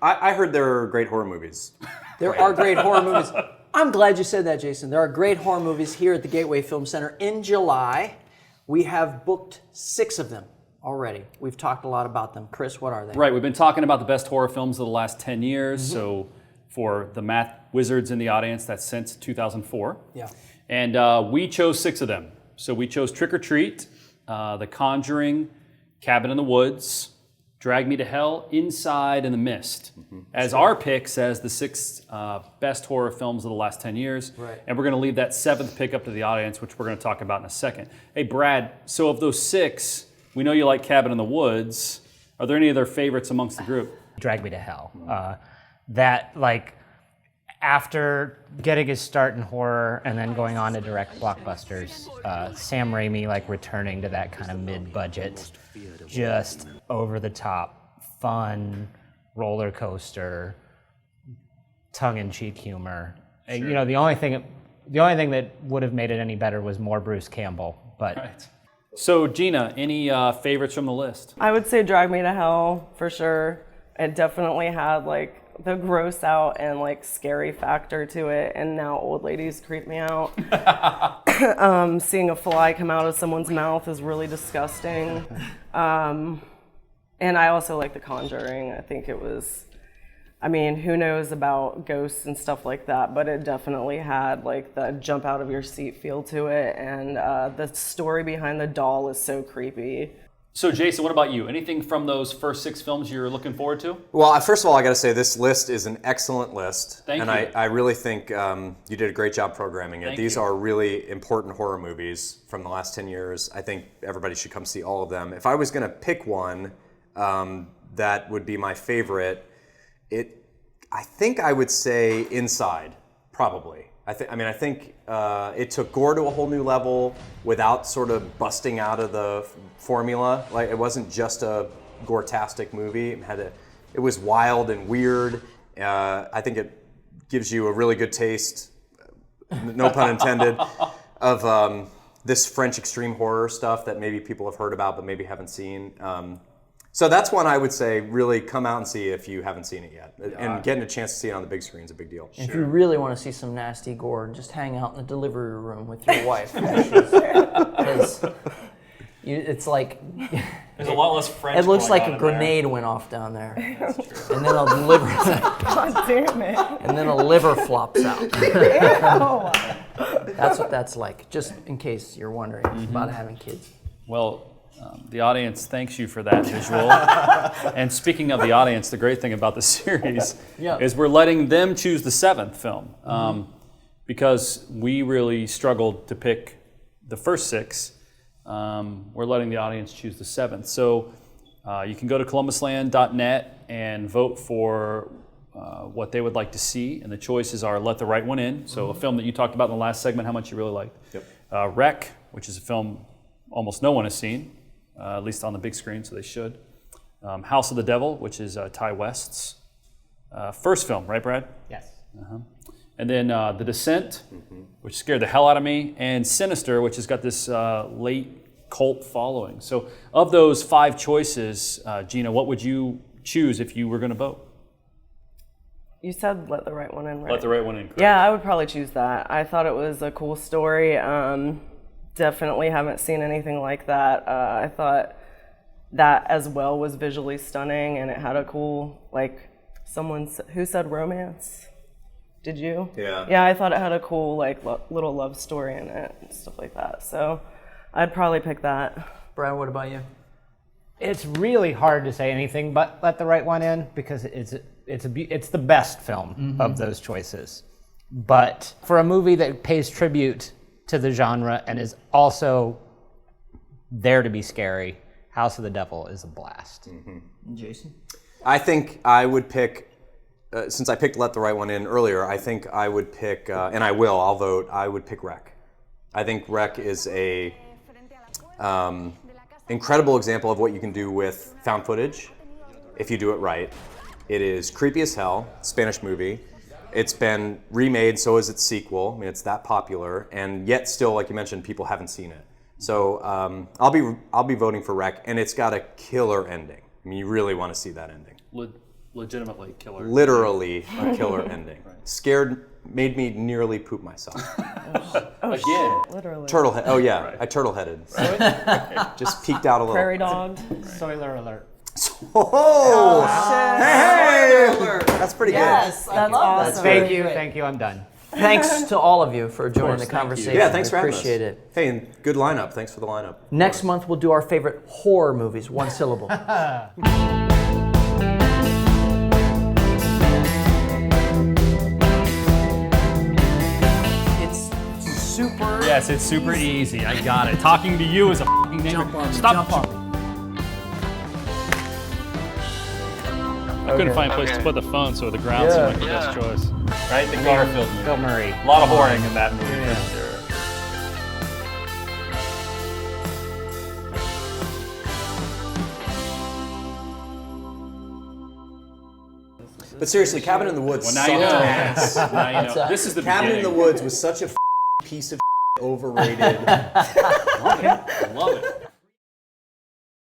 I heard there are great horror movies. There are great horror movies. I'm glad you said that, Jason. There are great horror movies here at the Gateway Film Center in July. We have booked 6 of them already. We've talked a lot about them. Chris, what are they? Right, we've been talking about the best horror films of the last 10 years. So for the math wizards in the audience, that's since 2004. Yeah. And we chose 6 of them. So we chose Trick or Treat, The Conjuring, Cabin in the Woods, Drag Me to Hell, Inside, and The Mist as our picks as the 6 best horror films of the last 10 years. Right. And we're going to leave that 7th pick up to the audience, which we're going to talk about in a second. Hey, Brad, so of those 6, we know you like Cabin in the Woods. Are there any other favorites amongst the group? Drag Me to Hell. That, like, after getting his start in horror and then going on to direct blockbusters, Sam Raimi, like, returning to that kind of mid-budget, just over-the-top, fun, roller coaster, tongue-in-cheek humor. Sure. You know, the only thing that would have made it any better was more Bruce Campbell. But Right. So, Gina, any favorites from the list? I would say Drag Me to Hell for sure. It definitely had like the gross out and like scary factor to it, and now old ladies creep me out. Seeing a fly come out of someone's mouth is really disgusting. And I also like The Conjuring. I think it was, I mean, who knows about ghosts and stuff like that, but it definitely had like the jump out of your seat feel to it, and the story behind the doll is so creepy. So, Jason, what about you? Anything from those first 6 films you're looking forward to? Well, first of all, I got to say this list is an excellent list. Thank you. I really think you did a great job programming it. Thank These you. are really important horror movies from the last 10 years. I think everybody should come see all of them. If I was going to pick one that would be my favorite, I think I would say Inside, probably. I think it took gore to a whole new level without sort of busting out of the formula. Like, it wasn't just a gore-tastic movie. It was wild and weird. I think it gives you a really good taste, no pun intended, of this French extreme horror stuff that maybe people have heard about but maybe haven't seen. So that's one I would say really come out and see if you haven't seen it yet. And getting a chance to see it on the big screen is a big deal. If you really want to see some nasty gore, just hang out in the delivery room with your wife. Because it's like... There's a lot less French. It looks like a grenade went off down there. And then a liver... God damn it. And then a liver flops out. That's what that's like, just in case you're wondering about having kids. Well, the audience thanks you for that visual. And speaking of the audience, the great thing about the series is we're letting them choose the 7th film. Because we really struggled to pick the first 6. We're letting the audience choose the 7th. So you can go to columbusland.net and vote for what they would like to see. And the choices are Let the Right One In, so a film that you talked about in the last segment, how much you really liked. Yep. Wreck, which is a film almost no one has seen, at least on the big screen, so they should. House of the Devil, which is Ty West's first film, right, Brad? yes. And then The Descent, which scared the hell out of me, and Sinister, which has got this late cult following. So of those 5 choices, Gina, what would you choose if you were going to vote? You said Let the Right One In, right? Let the Right One In, correct. Yeah, I would probably choose that. I thought it was a cool story. Definitely haven't seen anything like that. I thought that as well was visually stunning, and it had a cool, like, who said romance? Did you? Yeah. Yeah, I thought it had a cool, like, little love story in it and stuff like that. So I'd probably pick that. Brad, what about you? It's really hard to say anything but Let the Right One In, because it's the best film of those choices. But for a movie that pays tribute to the genre and is also there to be scary, House of the Devil is a blast. Jason? I think I would pick, since I picked Let the Right One In earlier, I think I would pick, and I'll vote, I would pick Wreck. I think Wreck is a incredible example of what you can do with found footage if you do it right. It is creepy as hell, Spanish movie. It's been remade, so is its sequel. I mean, it's that popular, and yet still, like you mentioned, people haven't seen it. So I'll be voting for Wreck, and it's got a killer ending. I mean, you really want to see that ending. legitimately killer. Literally a killer ending. Made me nearly poop myself. Again. Literally. Turtlehead. Oh yeah, I turtle-headed. Just peeked out a little. Prairie dog. Spoiler alert. Oh! Hey! That's pretty Yes, that's awesome. Thank you. I'm done. Thanks to all of you for joining course, the thank you. conversation. good. Yeah, thanks for having Appreciate us. it. Hey, and good lineup. Thanks for the lineup. Next month we'll do our favorite horror movies, one syllable. It's super. Yes, it's super easy. I got it. Talking to you is a fucking name. Jump on me, Stop. jump on me. I couldn't find a place to put the phone, so the ground seemed like the best choice. Right? The Garfield movie. Bill Murray. A lot of whoring in that movie. For sure. But seriously, Cabin in the Woods. Well, now you know. sucked ass. Now you know. This is the Cabin in beginning. the Woods was such a piece of overrated. I love it.